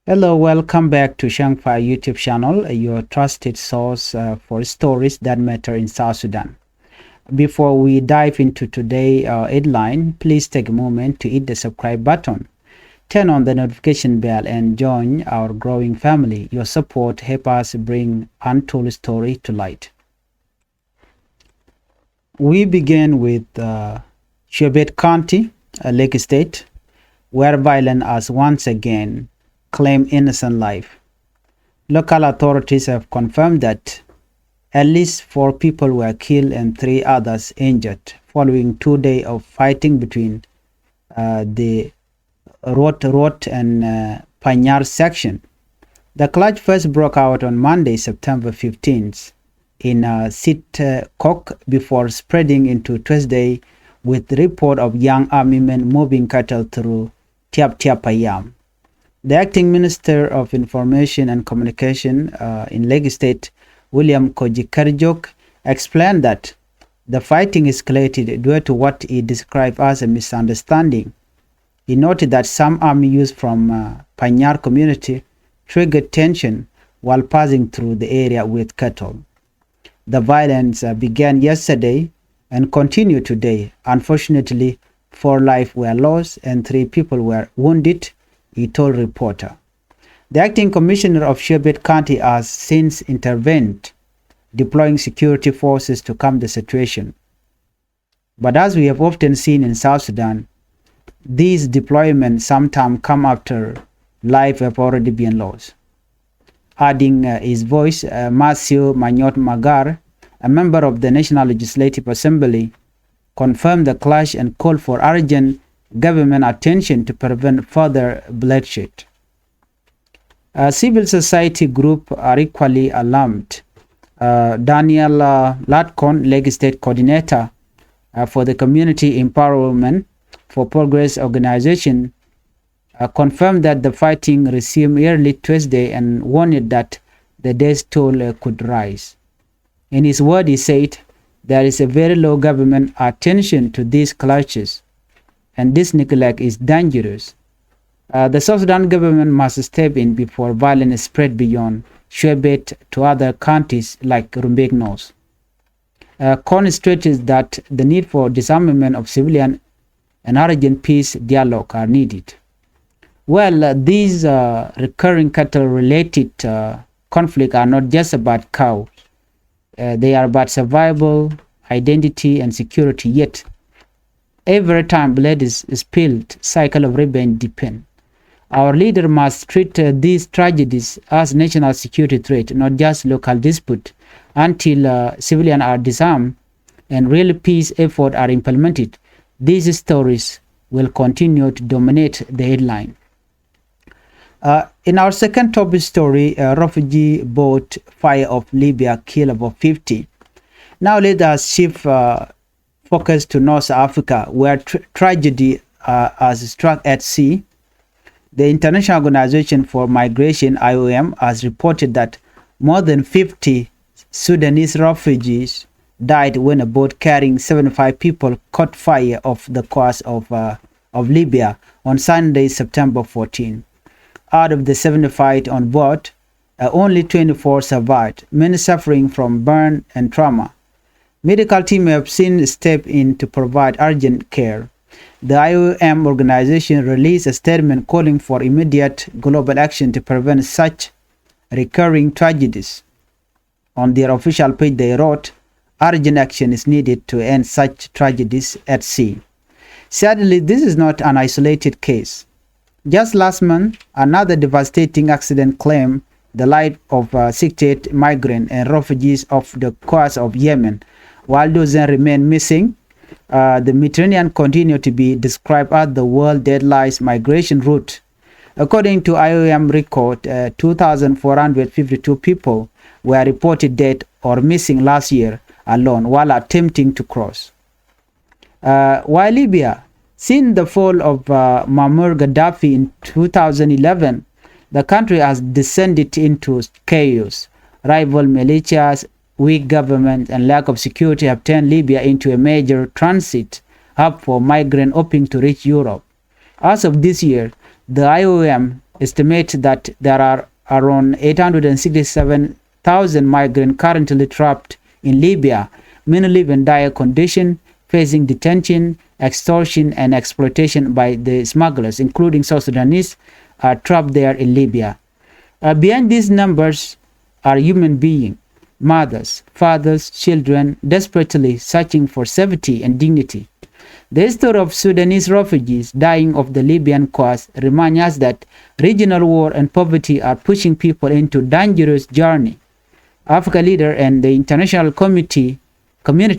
Hello, welcome back to Changfied YouTube channel, your trusted source for stories that matter in South Sudan. Before we dive into today's headline, please take a moment to hit the subscribe button, turn on the notification bell, and join our growing family. Your support helps us bring untold story to light. We begin with Cueibet County, Lake State, where violence has once again claimed innocent life. Local authorities have confirmed that at least 4 people were killed and 3 others injured following 2 days of fighting between the Rot and Panyar section. The clash first broke out on Monday, September 15th in Sitkok before spreading into Tuesday with report of young army men moving cattle through Tiaptiapayam. The acting Minister of Information and Communication in Lake State, William Kojikarjok, explained that the fighting escalated due to what he described as a misunderstanding. He noted that some army use from Panyar community triggered tension while passing through the area with cattle. The violence began yesterday and continued today. Unfortunately, 4 lives were lost and 3 people were wounded, he told reporter. The acting commissioner of Cueibet County has since intervened, deploying security forces to calm the situation. But as we have often seen in South Sudan, these deployments sometimes come after lives have already been lost. Adding his voice, Matthew Manyot Magar, a member of the National Legislative Assembly, confirmed the clash and called for urgent government attention to prevent further bloodshed. Civil society groups are equally alarmed. Daniel Latkon, Lake State Coordinator for the Community Empowerment for Progress organization, confirmed that the fighting resumed early Tuesday and warned that the death toll could rise. In his word, he said, "There is a very low government attention to these clashes, and this neglect is dangerous. The South Sudan government must step in before violence spread beyond Cueibet to other counties like Rumbek North." Con stressed that the need for disarmament of civilian and urgent peace dialogue are needed. Well, these recurring cattle-related conflicts are not just about cows. They are about survival, identity, and security. Yet, every time blood is spilled, cycle of revenge depend. Our leader must treat these tragedies as national security threat, not just local dispute, until civilians are disarmed and real peace efforts are implemented. These stories will continue to dominate the headline. In our second top story, a refugee boat fire of Libya killed about 50. Now let us shift focus to North Africa, where tragedy has struck at sea. The International Organization for Migration, IOM, has reported that more than 50 Sudanese refugees died when a boat carrying 75 people caught fire off the coast of Libya on Sunday, September 14. Out of the 75 on board, only 24 survived, many suffering from burn and trauma. Medical teams have since stepped in to provide urgent care. The IOM organization released a statement calling for immediate global action to prevent such recurring tragedies. On their official page, they wrote, "Urgent action is needed to end such tragedies at sea." Sadly, this is not an isolated case. Just last month, another devastating accident claimed the life of 68 migrants and refugees off the coast of Yemen. While dozens remain missing, the Mediterranean continues to be described as the world's deadliest migration route. According to IOM record, 2,452 people were reported dead or missing last year alone while attempting to cross. While Libya, since the fall of Muammar Gaddafi in 2011, the country has descended into chaos. Rival militias, weak government, and lack of security have turned Libya into a major transit hub for migrants hoping to reach Europe. As of this year, the IOM estimate that there are around 867,000 migrants currently trapped in Libya, many live in dire condition, facing detention, extortion, and exploitation by the smugglers, including South Sudanese, are trapped there in Libya. Behind these numbers are human beings, mothers, fathers, children, desperately searching for safety and dignity. The history of Sudanese refugees dying of the Libyan cause reminds us that regional war and poverty are pushing people into dangerous journey. Africa leader and the international community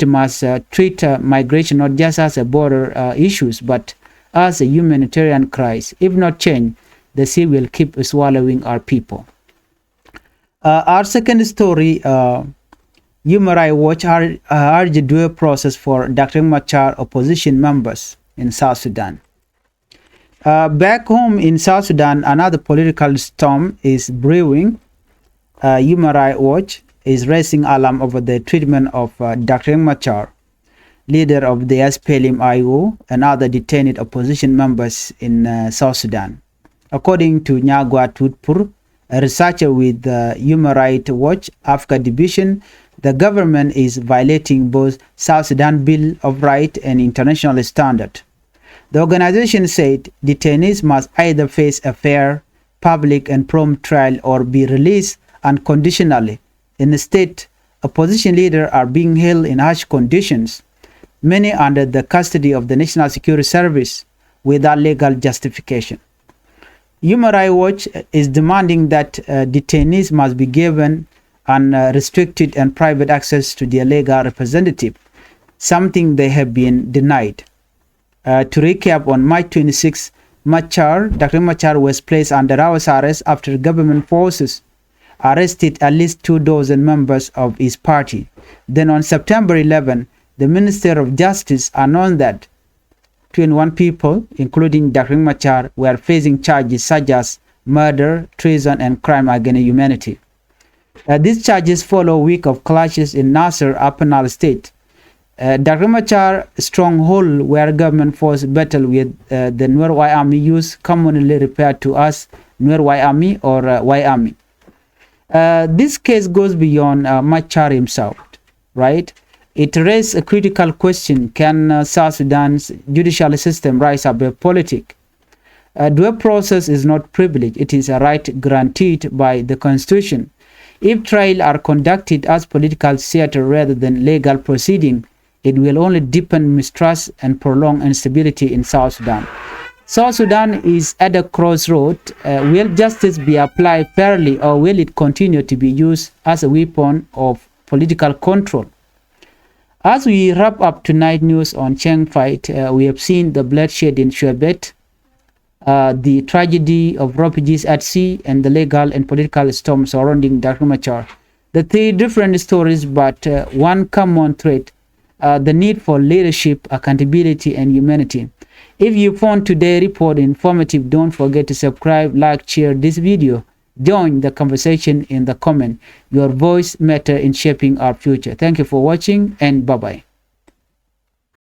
must treat migration not just as a border issues, but as a humanitarian crisis. If not changed, the sea will keep swallowing our people. Our second story, Human Rights Watch urged due process for Dr. Machar opposition members in South Sudan. Back home in South Sudan, another political storm is brewing. Human Rights Watch is raising alarm over the treatment of Dr. Machar, leader of the SPLM-IO, and other detained opposition members in South Sudan. According to Nyagwa Tutpur, a researcher with Human Rights Watch Africa Division, the government is violating both South Sudan Bill of Rights and international standard. The organization said detainees must either face a fair, public, and prompt trial or be released unconditionally. Instead, opposition leaders are being held in harsh conditions, many under the custody of the National Security Service without legal justification. Human Rights Watch is demanding that detainees must be given unrestricted and private access to their legal representative, something they have been denied. To recap, on March 26, Dr. Machar was placed under house arrest after government forces arrested at least 2 dozen members of his party. Then on September 11, the Minister of Justice announced that 21 people, including Dr. Machar, were facing charges such as murder, treason, and crime against humanity. These charges follow a week of clashes in Nasser, Upper Nile State. Dr. Machar stronghold where government forces battle with the Nuer Y Army, used commonly referred to as Nuer Y Army or Y Army. This case goes beyond Machar himself, right? It raises a critical question: can South Sudan's judicial system rise above politics? Due process is not privilege; it is a right guaranteed by the Constitution. If trials are conducted as political theater rather than legal proceeding, it will only deepen mistrust and prolong instability in South Sudan. South Sudan is at a crossroad. Will justice be applied fairly, or will it continue to be used as a weapon of political control? As we wrap up tonight's news on Changfied, we have seen the bloodshed in Cueibet, the tragedy of refugees at sea, and the legal and political storm surrounding Dr. Machar. The three different stories, but one common thread: the need for leadership, accountability, and humanity. If you found today's report informative, don't forget to subscribe, like, share this video. Join the conversation in the comment. Your voice matters in shaping our future. Thank you for watching, and bye-bye.